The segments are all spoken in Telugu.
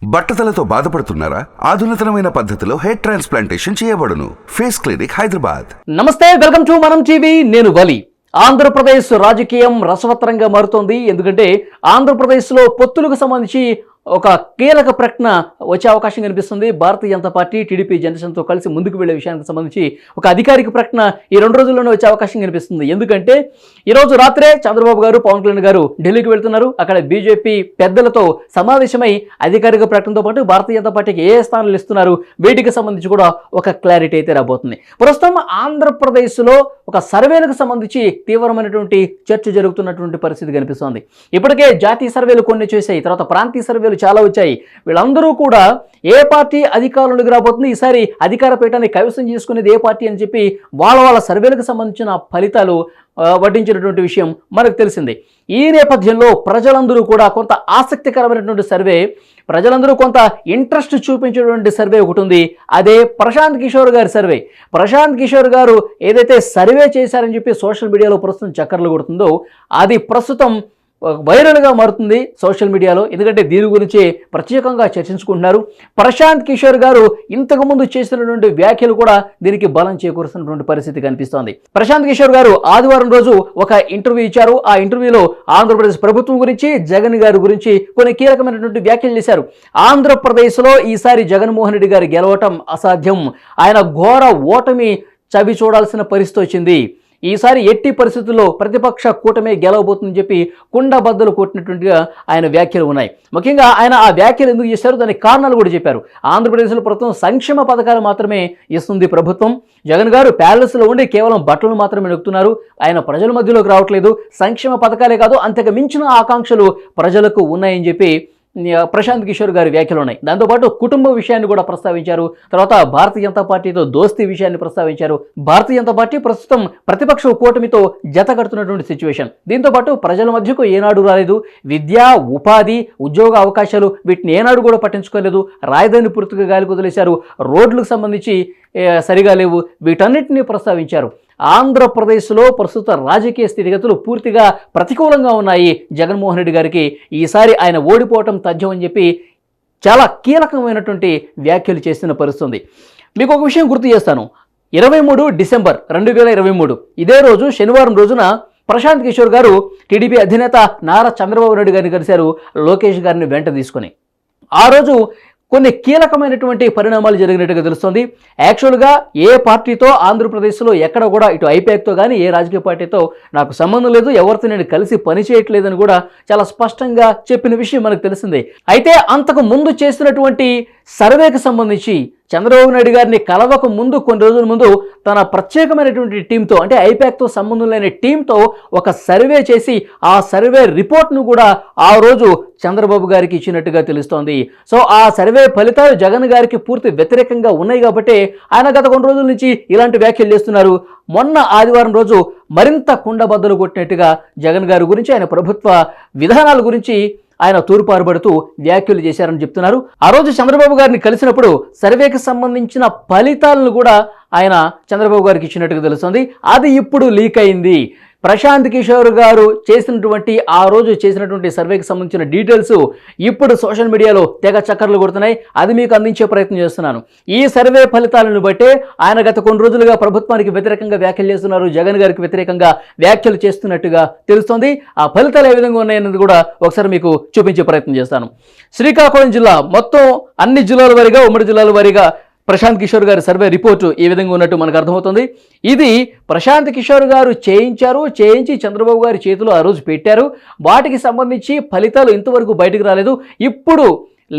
బట్టతలతో బాధపడుతున్నారా? ఆధునితనమైన పద్ధతిలో హెయిర్ ట్రాన్స్ప్లాంటేషన్ చేయబడును. Face clinic, Hyderabad. నమస్తే, వెల్కమ్ టు మనం టీవీ. నేను వలి. ఆంధ్రప్రదేశ్ రాజకీయం రసవత్తరంగా మారుతోంది. ఎందుకంటే ఆంధ్రప్రదేశ్లో పొత్తులకు సంబంధించి ఒక కీలక ప్రకటన వచ్చే అవకాశం కనిపిస్తుంది. భారతీయ జనతా పార్టీ టీడీపీ జనసేనతో కలిసి ముందుకు వెళ్లే విషయానికి సంబంధించి ఒక అధికారిక ప్రకటన ఈ 2 రోజుల్లోనే వచ్చే అవకాశం కనిపిస్తుంది. ఎందుకంటే ఈరోజు రాత్రే చంద్రబాబు గారు, పవన్ కళ్యాణ్ గారు ఢిల్లీకి వెళ్తున్నారు. అక్కడ బీజేపీ పెద్దలతో సమావేశమై అధికారిక ప్రకటనతో పాటు భారతీయ జనతా పార్టీకి ఏ స్థానాలు ఇస్తున్నారు, వీటికి సంబంధించి కూడా ఒక క్లారిటీ అయితే రాబోతుంది. ప్రస్తుతం ఆంధ్రప్రదేశ్లో ఒక సర్వేలకు సంబంధించి తీవ్రమైనటువంటి చర్చ జరుగుతున్నటువంటి పరిస్థితి కనిపిస్తోంది. ఇప్పటికే జాతీయ సర్వేలు కొన్ని చేశాయి, తర్వాత ప్రాంతీయ సర్వేలు చాలా వచ్చాయి. వీళ్ళందరూ కూడా ఏ పార్టీ అధికారంలోకి రాబోతుంది, ఈసారి అధికార పీఠాన్ని కైవసం చేసుకునేది ఏ పార్టీ అని చెప్పి వాళ్ళ సర్వేలకు సంబంధించిన ఫలితాలు వడ్డించినటువంటి విషయం మనకు తెలిసింది. ఈ నేపథ్యంలో ప్రజలందరూ కూడా కొంత ఆసక్తికరమైనటువంటి సర్వే, ప్రజలందరూ కొంత ఇంట్రెస్ట్ చూపించేటువంటి సర్వే ఒకటి ఉంది. అదే ప్రశాంత్ కిషోర్ గారి సర్వే. ప్రశాంత్ కిషోర్ గారు ఏదైతే సర్వే చేశారని చెప్పి సోషల్ మీడియాలో ప్రస్తుతం చక్కర్లు కొడుతుందో అది ప్రస్తుతం వైరల్గా మారుతుంది సోషల్ మీడియాలో. ఎందుకంటే దీని గురించి ప్రత్యేకంగా చర్చించుకుంటున్నారు. ప్రశాంత్ కిషోర్ గారు ఇంతకుముందు చేసినటువంటి వ్యాఖ్యలు కూడా దీనికి బలం చేకూరుస్తున్నటువంటి పరిస్థితి కనిపిస్తోంది. ప్రశాంత్ కిషోర్ గారు ఆదివారం రోజు ఒక ఇంటర్వ్యూ ఇచ్చారు. ఆ ఇంటర్వ్యూలో ఆంధ్రప్రదేశ్ ప్రభుత్వం గురించి, జగన్ గారి గురించి కొన్ని కీలకమైనటువంటి వ్యాఖ్యలు చేశారు. ఆంధ్రప్రదేశ్లో ఈసారి జగన్మోహన్ రెడ్డి గారు గెలవటం అసాధ్యం, ఆయన ఘోర ఓటమి చవి చూడాల్సిన పరిస్థితి వచ్చింది, ఈసారి ఎట్టి పరిస్థితుల్లో ప్రతిపక్ష కూటమి గెలవబోతుందని చెప్పి కుండబద్దలు కొట్టినట్టుగా ఆయన వ్యాఖ్యలు ఉన్నాయి. ముఖ్యంగా ఆయన ఆ వ్యాఖ్యలు ఎందుకు చేశారు, దానికి కారణాలు కూడా చెప్పారు. ఆంధ్రప్రదేశ్లో ప్రభుత్వం సంక్షేమ పథకాలు మాత్రమే ఇస్తుంది ప్రభుత్వం. జగన్ గారు ప్యాలెస్లో ఉండి కేవలం బట్టలు మాత్రమే నొక్కుతున్నారు, ఆయన ప్రజల మధ్యలోకి రావట్లేదు. సంక్షేమ పథకాలే కాదు, అంతకు మించిన ఆకాంక్షలు ప్రజలకు ఉన్నాయని చెప్పి ప్రశాంత్ కిషోర్ గారి వ్యాఖ్యలు ఉన్నాయి. దాంతోపాటు కుటుంబ విషయాన్ని కూడా ప్రస్తావించారు. తర్వాత భారతీయ జనతా పార్టీతో దోస్తీ విషయాన్ని ప్రస్తావించారు. భారతీయ జనతా పార్టీ ప్రస్తుతం ప్రతిపక్ష కూటమితో జత కడుతున్నటువంటి సిచ్యువేషన్. దీంతోపాటు ప్రజల మధ్యకు ఏనాడు రాలేదు. విద్య, ఉపాధి, ఉద్యోగ అవకాశాలు వీటిని ఏనాడు కూడా పట్టించుకోలేదు. రాజధాని పూర్తిగా గాలి కుదిలేశారు. రోడ్లకు సంబంధించి సరిగా లేవు. వీటన్నిటిని ప్రస్తావించారు. ఆంధ్రప్రదేశ్లో ప్రస్తుత రాజకీయ స్థితిగతులు పూర్తిగా ప్రతికూలంగా ఉన్నాయి జగన్మోహన్ రెడ్డి గారికి. ఈసారి ఆయన ఓడిపోవటం తథ్యం అని చెప్పి చాలా కీలకమైనటువంటి వ్యాఖ్యలు చేస్తున్న పరిస్థితుంది. మీకు ఒక విషయం గుర్తు చేస్తాను. 23 డిసెంబర్ 2023 ఇదే రోజు శనివారం రోజున ప్రశాంత్ కిషోర్ గారు టీడీపీ అధినేత నారా చంద్రబాబు నాయుడు గారిని కలిశారు, లోకేష్ గారిని వెంట తీసుకొని. ఆ రోజు కొన్ని కీలకమైనటువంటి పరిణామాలు జరిగినట్టుగా తెలుస్తుంది. యాక్చువల్గా ఏ పార్టీతో ఆంధ్రప్రదేశ్లో ఎక్కడ కూడా ఇటు ఐపాక్తో కానీ ఏ రాజకీయ పార్టీతో నాకు సంబంధం లేదు, ఎవరితో నేను కలిసి పని చేయట్లేదని కూడా చాలా స్పష్టంగా చెప్పిన విషయం మనకు తెలిసిందే. అయితే అంతకు ముందు చేసినటువంటి సర్వేకి సంబంధించి చంద్రబాబు నాయుడు గారిని కలవక ముందు కొన్ని రోజుల ముందు తన ప్రత్యేకమైనటువంటి టీంతో, అంటే ఐపాక్తో సంబంధం లేని టీంతో ఒక సర్వే చేసి ఆ సర్వే రిపోర్ట్ను కూడా ఆ రోజు చంద్రబాబు గారికి ఇచ్చినట్టుగా తెలుస్తోంది. సో ఆ సర్వే ఫలితాలు జగన్ గారికి పూర్తి వ్యతిరేకంగా ఉన్నాయి కాబట్టి ఆయన గత కొన్ని రోజుల నుంచి ఇలాంటి వ్యాఖ్యలు చేస్తున్నారు. మొన్న ఆదివారం రోజు మరింత కుండబద్దలు కొట్టినట్టుగా జగన్ గారి గురించి, ఆయన ప్రభుత్వ విధానాల గురించి ఆయన తూర్పారుబడుతూ వ్యాఖ్యలు చేశారని చెప్తున్నారు. ఆ రోజు చంద్రబాబు గారిని కలిసినప్పుడు సర్వేకి సంబంధించిన ఫలితాలను కూడా ఆయన చంద్రబాబు గారికి ఇచ్చినట్టుగా తెలుస్తుంది. అది ఇప్పుడు లీక్ అయింది. ప్రశాంత్ కిషోర్ గారు చేసినటువంటి ఆ రోజు చేసినటువంటి సర్వేకి సంబంధించిన డీటెయిల్స్ ఇప్పుడు సోషల్ మీడియాలో తెగ చక్కర్లు కొడుతున్నాయి. అది మీకు అందించే ప్రయత్నం చేస్తున్నాను. ఈ సర్వే ఫలితాలను బట్టే ఆయన గత కొన్ని రోజులుగా ప్రభుత్వానికి వ్యతిరేకంగా వ్యాఖ్యలు చేస్తున్నారు, జగన్ గారికి వ్యతిరేకంగా వ్యాఖ్యలు చేస్తున్నట్టుగా తెలుస్తోంది. ఆ ఫలితాలు ఏ విధంగా ఉన్నాయన్నది కూడా ఒకసారి మీకు చూపించే ప్రయత్నం చేస్తాను. శ్రీకాకుళం జిల్లా మొత్తం అన్ని జిల్లాల వారీగా, ఉమ్మడి జిల్లాల వారీగా ప్రశాంత్ కిషోర్ గారి సర్వే రిపోర్టు ఈ విధంగా ఉన్నట్టు మనకు అర్థమవుతుంది. ఇది ప్రశాంత్ కిషోర్ గారు చేయించి చంద్రబాబు గారి చేతిలో ఆ రోజు పెట్టారు. వాటికి సంబంధించి ఫలితాలు ఇంతవరకు బయటకు రాలేదు. ఇప్పుడు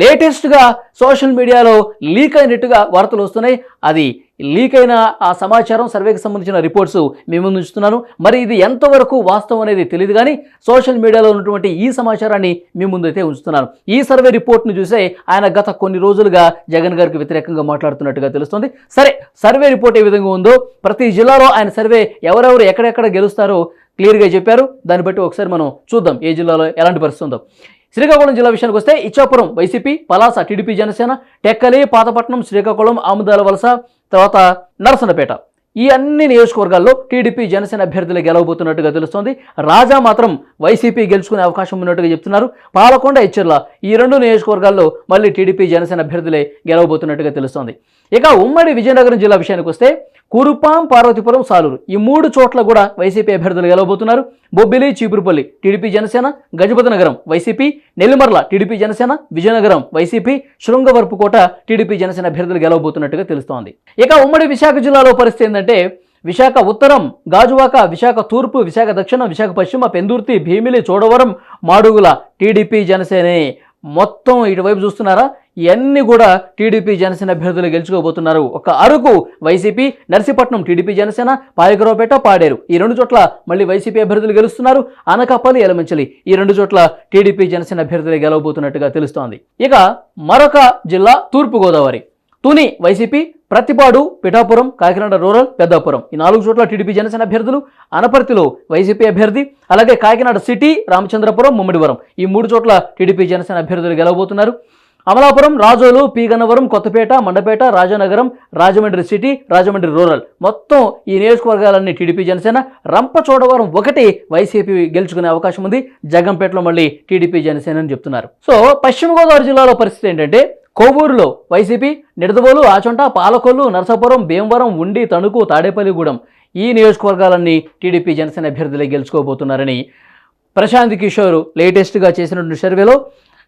లేటెస్ట్గా సోషల్ మీడియాలో లీక్ అయినట్టుగా వార్తలు వస్తున్నాయి. అది లీక్ అయిన ఆ సమాచారం, సర్వేకి సంబంధించిన రిపోర్ట్స్ మీ ముందు ఉంచుతున్నాను. మరి ఇది ఎంతవరకు వాస్తవం అనేది తెలియదు, కానీ సోషల్ మీడియాలో ఉన్నటువంటి ఈ సమాచారాన్ని మీ ముందు అయితే ఉంచుతున్నాను. ఈ సర్వే రిపోర్ట్ను చూసే ఆయన గత కొన్ని రోజులుగా జగన్ గారికి వ్యతిరేకంగా మాట్లాడుతున్నట్టుగా తెలుస్తుంది. సరే, సర్వే రిపోర్ట్ ఏ విధంగా ఉందో, ప్రతి జిల్లాలో ఆయన సర్వే ఎవరెవరు ఎక్కడెక్కడ గెలుస్తారో క్లియర్గా చెప్పారు. దాన్ని బట్టి ఒకసారి మనం చూద్దాం ఏ జిల్లాలో ఎలాంటి పరిస్థితి ఉందో. శ్రీకాకుళం జిల్లా విషయానికి వస్తే ఇచ్చాపురం వైసీపీ, పలాస టీడీపీ జనసేన, టెక్కలి, పాతపట్నం, శ్రీకాకుళం, ఆముదాల వలస, తర్వాత నరసన్నపేట ఈ అన్ని నియోజకవర్గాల్లో టీడీపీ జనసేన అభ్యర్థులు గెలవబోతున్నట్టుగా తెలుస్తోంది. రాజా మాత్రం వైసీపీ గెలుచుకునే అవకాశం ఉన్నట్టుగా చెప్తున్నారు. పాలకొండ, హెచ్చర్ల ఈ 2 నియోజకవర్గాల్లో మళ్ళీ టీడీపీ జనసేన అభ్యర్థులే గెలవబోతున్నట్టుగా తెలుస్తోంది. ఇక ఉమ్మడి విజయనగరం జిల్లా విషయానికి వస్తే కురుపాం, పార్వతీపురం, సాలూరు ఈ 3 చోట్ల కూడా వైసీపీ అభ్యర్థులు గెలవబోతున్నారు. బొబ్బిలి, చీపురుపల్లి టీడీపీ జనసేన, గజపతి నగరం YCP, Nellimarla TDP Janasena, Vizianagaram YCP, Srungavarapukota TDP Janasena అభ్యర్థులు గెలవబోతున్నట్టుగా తెలుస్తోంది. ఇక ఉమ్మడి విశాఖ జిల్లాలో పరిస్థితి ఏంటంటే విశాఖ ఉత్తరం, గాజువాక, విశాఖ తూర్పు, విశాఖ దక్షిణ, విశాఖ పశ్చిమ, పెందుర్తి, భీమిలి, చోడవరం, మాడుగుల టీడీపీ జనసేనే. మొత్తం ఇటువైపు చూస్తున్నారా, ఇవన్నీ కూడా టీడీపీ జనసేన అభ్యర్థులు గెలుచుకోబోతున్నారు. ఒక అరకు వైసీపీ, నర్సీపట్నం టీడీపీ జనసేన, పాయకరావుపేట, పాడేరు ఈ 2 చోట్ల మళ్ళీ వైసీపీ అభ్యర్థులు గెలుస్తున్నారు. అనకాపల్లి, ఎలమంచిలి ఈ 2 చోట్ల టీడీపీ జనసేన అభ్యర్థులు గెలవబోతున్నట్టుగా తెలుస్తోంది. ఇక మరొక జిల్లా తూర్పుగోదావరి, తుని వైసీపీ, ప్రతిపాడు, పిఠాపురం, కాకినాడ రూరల్, పెద్దాపురం ఈ 4 చోట్ల టీడీపీ జనసేన అభ్యర్థులు. అనపర్తిలో వైసీపీ అభ్యర్థి, అలాగే కాకినాడ సిటీ, రామచంద్రపురం, ముమ్మిడివరం ఈ 3 చోట్ల టీడీపీ జనసేన అభ్యర్థులు గెలవబోతున్నారు. అమలాపురం, రాజోలు, పీగన్నవరం, కొత్తపేట, మండపేట, రాజానగరం, రాజమండ్రి సిటీ, రాజమండ్రి రూరల్ మొత్తం ఈ నియోజకవర్గాలన్నీ టీడీపీ జనసేన. రంపచోడవరం 1 వైసీపీ గెలుచుకునే అవకాశం ఉంది. జగంపేటలో మళ్ళీ టీడీపీ జనసేన అని చెప్తున్నారు. సో పశ్చిమ గోదావరి జిల్లాలో పరిస్థితి ఏంటంటే కోవూరులో వైసీపీ, నిడదవోలు, ఆచంట, పాలకొల్లు, నరసాపురం, భీమవరం, ఉండి, తణుకు, తాడేపల్లిగూడెం ఈ నియోజకవర్గాలన్నీ టీడీపీ జనసేన అభ్యర్థులే గెలుచుకోబోతున్నారని ప్రశాంత్ కిషోర్ లేటెస్ట్గా చేసినటువంటి సర్వేలో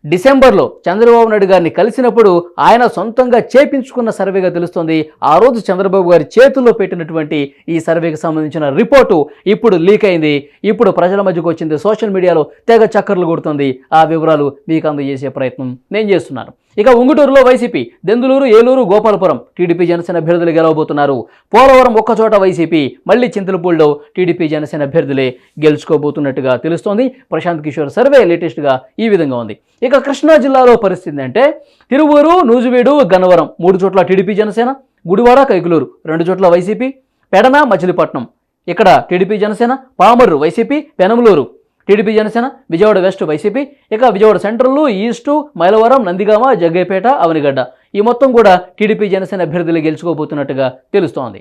డిసెంబర్లో చంద్రబాబు నాయుడు గారిని కలిసినప్పుడు ఆయన సొంతంగా చేపించుకున్న సర్వేగా తెలుస్తోంది. ఆ రోజు చంద్రబాబు గారి చేతుల్లో పెట్టినటువంటి ఈ సర్వేకి సంబంధించిన రిపోర్టు ఇప్పుడు లీక్ అయింది. ఇప్పుడు ప్రజల మధ్యకు వచ్చింది. సోషల్ మీడియాలో తెగ చక్కర్లు కొడుతుంది. ఆ వివరాలు మీకు అందజేసే ప్రయత్నం నేను చేస్తున్నాను. ఇక ఉంగుటూరులో వైసీపీ, దెందులూరు, ఏలూరు, గోపాలపురం టీడీపీ జనసేన అభ్యర్థులు గెలవబోతున్నారు. పోలవరం ఒక్కచోట వైసీపీ, మళ్ళీ చింతలపూడిలో టీడీపీ జనసేన అభ్యర్థులే గెలుచుకోబోతున్నట్టుగా తెలుస్తోంది. ప్రశాంత్ కిషోర్ సర్వే లేటెస్ట్గా ఈ విధంగా ఉంది. ఇక కృష్ణా జిల్లాలో పరిస్థితి అంటే తిరువూరు, నూజివీడు, గన్నవరం 3 చోట్ల టీడీపీ జనసేన, గుడివాడ, కైకులూరు 2 చోట్ల వైసీపీ, పెడన, మచిలీపట్నం ఇక్కడ TDP Janasena, Pamarru YCP, Penamaluru TDP Janasena, Vijayawada west YCP, ఇక విజయవాడ సెంట్రల్, ఈస్టు, మైలవరం, నందిగామ, జగ్గైపేట, అవనిగడ్డ ఈ మొత్తం కూడా టీడీపీ జనసేన అభ్యర్థులు గెలుచుకోబోతున్నట్టుగా తెలుస్తోంది.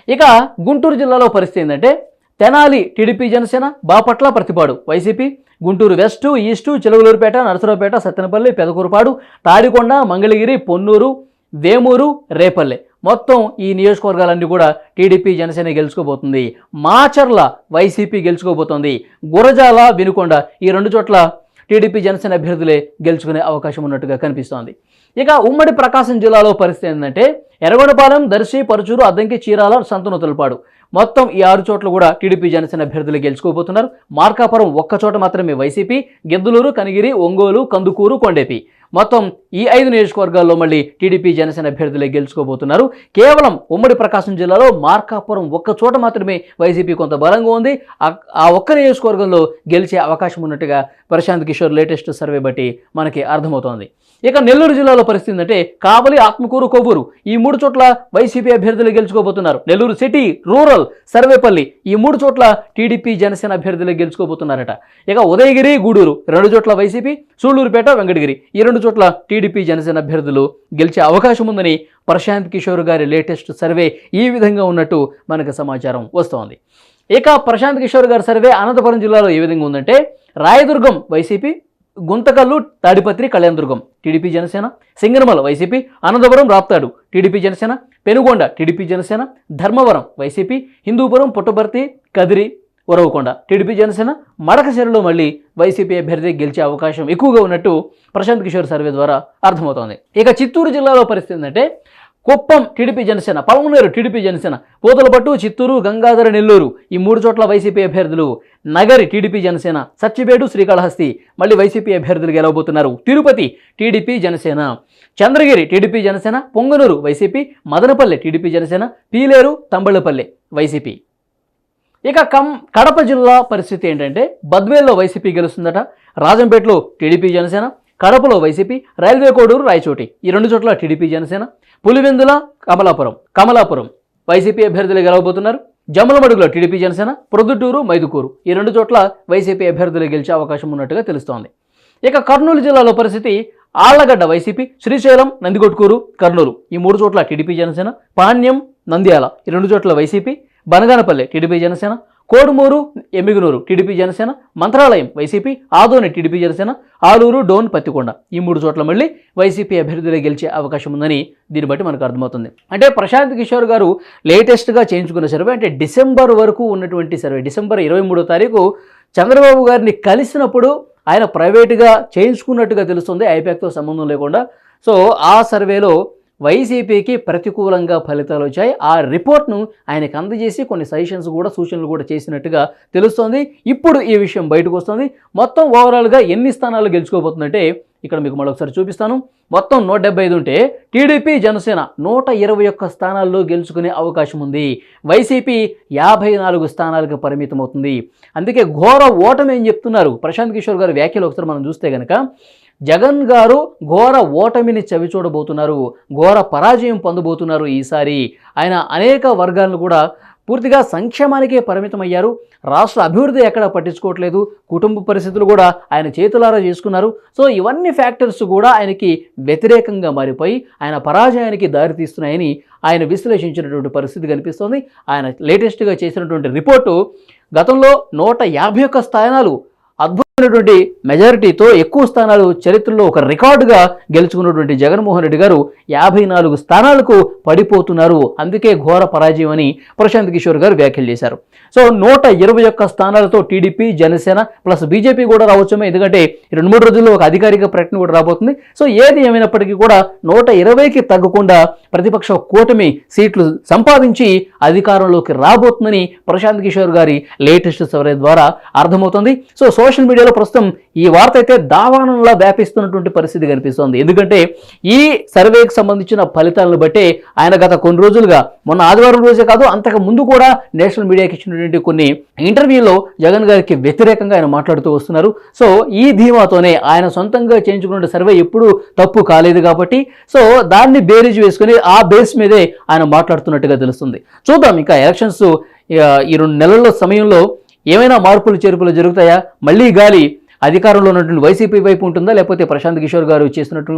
ఇక గుంటూరు జిల్లాలో పరిస్థితి ఏంటంటే Tenali TDP Janasena, Bapatla, Prathipadu YCP, Guntur west, east, Chilakaluripet, Narasaraopet, Sattenapalli, Pedakurapadu, Tadikonda, Mangalagiri, Ponnur, Vemuru, Repalle మొత్తం ఈ నియోజకవర్గాలన్నీ కూడా టీడీపీ జనసేన గెలుచుకోబోతుంది. మాచర్ల వైసీపీ గెలుచుకోబోతోంది. గురజాల, వినుకొండ ఈ 2 చోట్ల టీడీపీ జనసేన అభ్యర్థులే గెలుచుకునే అవకాశం ఉన్నట్టుగా కనిపిస్తోంది. ఇక ఉమ్మడి ప్రకాశం జిల్లాలో పరిస్థితి ఏంటంటే ఎర్రగొండపాలెం, దర్శి, పరుచూరు, అద్దంకి, చీరాల, సంతనూతలపాడు మొత్తం ఈ 6 చోట్ల కూడా టీడీపీ జనసేన అభ్యర్థులు గెలుచుకోబోతున్నారు. మార్కాపురం 1 చోట మాత్రమే వైసీపీ, గిద్దలూరు, కనిగిరి, ఒంగోలు, కందుకూరు, కొండేపి మొత్తం ఈ 5 నియోజకవర్గాల్లో మళ్ళీ టీడీపీ జనసేన అభ్యర్థులే గెలుచుకోబోతున్నారు. కేవలం ఉమ్మడి ప్రకాశం జిల్లాలో మార్కాపురం 1 చోట మాత్రమే వైసీపీ కొంత బలంగా ఉంది. ఆ ఒక్క నియోజకవర్గంలో గెలిచే అవకాశం ఉన్నట్టుగా ప్రశాంత్ కిషోర్ లేటెస్ట్ సర్వే బట్టి మనకి అర్థమవుతోంది. ఇక నెల్లూరు జిల్లాలో పరిస్థితి ఏంటంటే కావలి, ఆత్మకూరు, కొవ్వూరు ఈ 3 చోట్ల వైసీపీ అభ్యర్థులు గెలుచుకోబోతున్నారు. నెల్లూరు సిటీ, రూరల్, సర్వేపల్లి ఈ 3 చోట్ల టీడీపీ జనసేన అభ్యర్థులు గెలుచుకోబోతున్నారట. ఇక ఉదయగిరి, గూడూరు 2 చోట్ల వైసీపీ, సూళ్లూరుపేట, వెంకటగిరి ఈ 2 చోట్ల టీడీపీ జనసేన అభ్యర్థులు గెలిచే అవకాశం ఉందని ప్రశాంత్ కిషోర్ గారి లేటెస్ట్ సర్వే ఈ విధంగా ఉన్నట్టు మనకు సమాచారం వస్తోంది. ఇక ప్రశాంత్ కిషోర్ గారి సర్వే అనంతపురం జిల్లాలో ఏ విధంగా ఉందంటే Rayadurgam YCP, Guntakal, Tadipatri, Kalyanadurgam TDP Janasena, Singanamala YCP, Anantapur, Raptadu TDP Janasena, Penukonda TDP Janasena, Dharmavaram YCP, Hindupur, Puttaparthi, Kadiri, Uravakonda TDP Janasena, మడకశిరలో మళ్ళీ వైసీపీ అభ్యర్థి గెలిచే అవకాశం ఎక్కువగా ఉన్నట్టు ప్రశాంత్ కిషోర్ సర్వే ద్వారా అర్థమవుతోంది. ఇక చిత్తూరు జిల్లాలో పరిస్థితి ఏంటంటే కుప్పం టీడీపీ జనసేన, పలమనేరు టీడీపీ జనసేన, పూతలపట్టు, చిత్తూరు, గంగాధర, నెల్లూరు ఈ 3 చోట్ల వైసీపీ అభ్యర్థులు, నగరి టీడీపీ జనసేన, సచ్చిబేడు, శ్రీకాళహస్తి మళ్ళీ వైసీపీ అభ్యర్థులు గెలవబోతున్నారు. Tirupati TDP Janasena, Chandragiri TDP Janasena, Punganur YCP, Madanapalle TDP Janasena, Pileru, Thamballapalle YCP. ఇక కడప జిల్లా పరిస్థితి ఏంటంటే బద్వేల్లో వైసీపీ గెలుస్తుందట. రాజంపేటలో టీడీపీ జనసేన, కడపలో వైసీపీ, రైల్వే కోడూరు, రాయచోటి ఈ 2 చోట్ల టీడీపీ జనసేన, పులివెందుల, కమలాపురం వైసీపీ అభ్యర్థులు గెలవబోతున్నారు. జమ్మలమడుగులో టీడీపీ జనసేన, ప్రొద్దుటూరు, మైదుకూరు ఈ 2 చోట్ల వైసీపీ అభ్యర్థులు గెలిచే అవకాశం ఉన్నట్టుగా తెలుస్తోంది. ఇక కర్నూలు జిల్లాలో పరిస్థితి ఆళ్లగడ్డ వైసీపీ, శ్రీశైలం, నందికొట్కూరు, కర్నూలు ఈ 3 చోట్ల టీడీపీ జనసేన, పాణ్యం, నంద్యాల ఈ 2 చోట్ల YCP, Banaganapalle TDP Janasena, Kodumur Yemmiganur TDP Janasena, Mantralayam YCP, Adoni TDP Janasena, Alur Dhone Pattikonda ఈ 3 చోట్ల మళ్ళీ వైసీపీ అభ్యర్థులే గెలిచే అవకాశం ఉందని దీన్ని బట్టి మనకు అర్థమవుతుంది. అంటే ప్రశాంత్ కిషోర్ గారు లేటెస్ట్గా చేయించుకున్న సర్వే, అంటే డిసెంబర్ వరకు ఉన్నటువంటి సర్వే, డిసెంబర్ 23వ తారీఖు చంద్రబాబు గారిని కలిసినప్పుడు ఆయన ప్రైవేటుగా చేయించుకున్నట్టుగా తెలుస్తుంది, ఐపాక్తో సంబంధం లేకుండా. సో ఆ సర్వేలో వైసీపీకి ప్రతికూలంగా ఫలితాలు వచ్చాయి. ఆ రిపోర్ట్ను ఆయనకు అందజేసి కొన్ని సజెషన్స్ కూడా, సూచనలు కూడా చేసినట్టుగా తెలుస్తోంది. ఇప్పుడు ఈ విషయం బయటకు వస్తుంది. మొత్తం ఓవరాల్గా ఎన్ని స్థానాలు గెలుచుకోబోతుందంటే ఇక్కడ మీకు మరొకసారి చూపిస్తాను. మొత్తం 175 ఉంటే టీడీపీ జనసేన 121 స్థానాల్లో గెలుచుకునే అవకాశం ఉంది. వైసీపీ 54 స్థానాలకు పరిమితం అవుతుంది. అందుకే ఘోర ఓటమి అని చెప్తున్నారు ప్రశాంత్ కిషోర్ గారి వ్యాఖ్యలు. ఒకసారి మనం చూస్తే కనుక జగన్ గారు ఘోర ఓటమిని చవిచూడబోతున్నారు, ఘోర పరాజయం పొందబోతున్నారు ఈసారి. ఆయన అనేక వర్గాలను కూడా పూర్తిగా సంక్షేమానికే పరిమితమయ్యారు. రాష్ట్ర అభివృద్ధి ఎక్కడ పట్టించుకోవట్లేదు, కుటుంబ పరిస్థితులు కూడా ఆయన చేతులారా చేసుకున్నారు. సో ఇవన్నీ ఫ్యాక్టర్స్ కూడా ఆయనకి వ్యతిరేకంగా మారిపోయి ఆయన పరాజయానికి దారితీస్తున్నాయని ఆయన విశ్లేషించినటువంటి పరిస్థితి కనిపిస్తోంది. ఆయన లేటెస్ట్గా చేసినటువంటి రిపోర్టు గతంలో 151 స్థానాలు అద్భుతమైనటువంటి మెజారిటీతో ఎక్కువ స్థానాలు చరిత్రలో ఒక రికార్డుగా గెలుచుకున్నటువంటి జగన్మోహన్ రెడ్డి గారు 54 స్థానాలకు పడిపోతున్నారు. అందుకే ఘోర పరాజయం అని ప్రశాంత్ కిషోర్ గారు వ్యాఖ్యలు చేశారు. సో 121 స్థానాలతో టీడీపీ, జనసేన ప్లస్ బీజేపీ కూడా రావచ్చేమో, ఎందుకంటే 2-3 రోజుల్లో ఒక అధికారిక ప్రకటన కూడా రాబోతుంది. సో ఏది ఏమైనప్పటికీ కూడా 120కి తగ్గకుండా ప్రతిపక్ష కూటమి సీట్లు సంపాదించి అధికారంలోకి రాబోతుందని ప్రశాంత్ కిషోర్ గారి లేటెస్ట్ సర్వే ద్వారా అర్థమవుతుంది. సో సోషల్ మీడియాలో ప్రస్తుతం ఈ వార్త అయితే దావానంలా వ్యాపిస్తున్నటువంటి పరిస్థితి కనిపిస్తోంది. ఎందుకంటే ఈ సర్వేకి సంబంధించిన ఫలితాలను బట్టే ఆయన గత కొన్ని రోజులుగా, మొన్న ఆదివారం రోజే కాదు అంతకు ముందు కూడా నేషనల్ మీడియాకి ఇచ్చినటువంటి కొన్ని ఇంటర్వ్యూలో జగన్ గారికి వ్యతిరేకంగా ఆయన మాట్లాడుతూ వస్తున్నారు. సో ఈ ధీమాతోనే ఆయన సొంతంగా చేయించుకున్న సర్వే ఎప్పుడూ తప్పు కాలేదు కాబట్టి సో దాన్ని బేరీజ్ వేసుకుని ఆ బేస్ మీదే ఆయన మాట్లాడుతున్నట్టుగా తెలుస్తుంది. చూద్దాం ఇంకా ఎలక్షన్స్ ఈ 2 నెలల సమయంలో ఏమైనా మార్పులు చేర్పులు జరుగుతాయా, మళ్ళీ గాలి అధికారంలో ఉన్నటువంటి వైసీపీ వైపు ఉంటుందా, లేకపోతే ప్రశాంత్ కిషోర్ గారు చేసినట్టు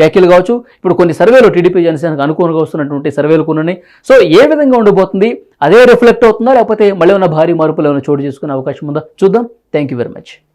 వ్యాఖ్యలు కావచ్చు, ఇప్పుడు కొన్ని సర్వేలు టీడీపీ జనసేనకు అనుకూలంగా వస్తున్నటువంటి సర్వేలు కొన్ని ఉన్నాయి. సో ఏ విధంగా ఉండబోతుంది, అదే రిఫ్లెక్ట్ అవుతుందా, లేకపోతే మళ్ళీ ఉన్న భారీ మార్పులు ఏమైనా చోటు చేసుకునే అవకాశం ఉందా చూద్దాం. Thank you very much.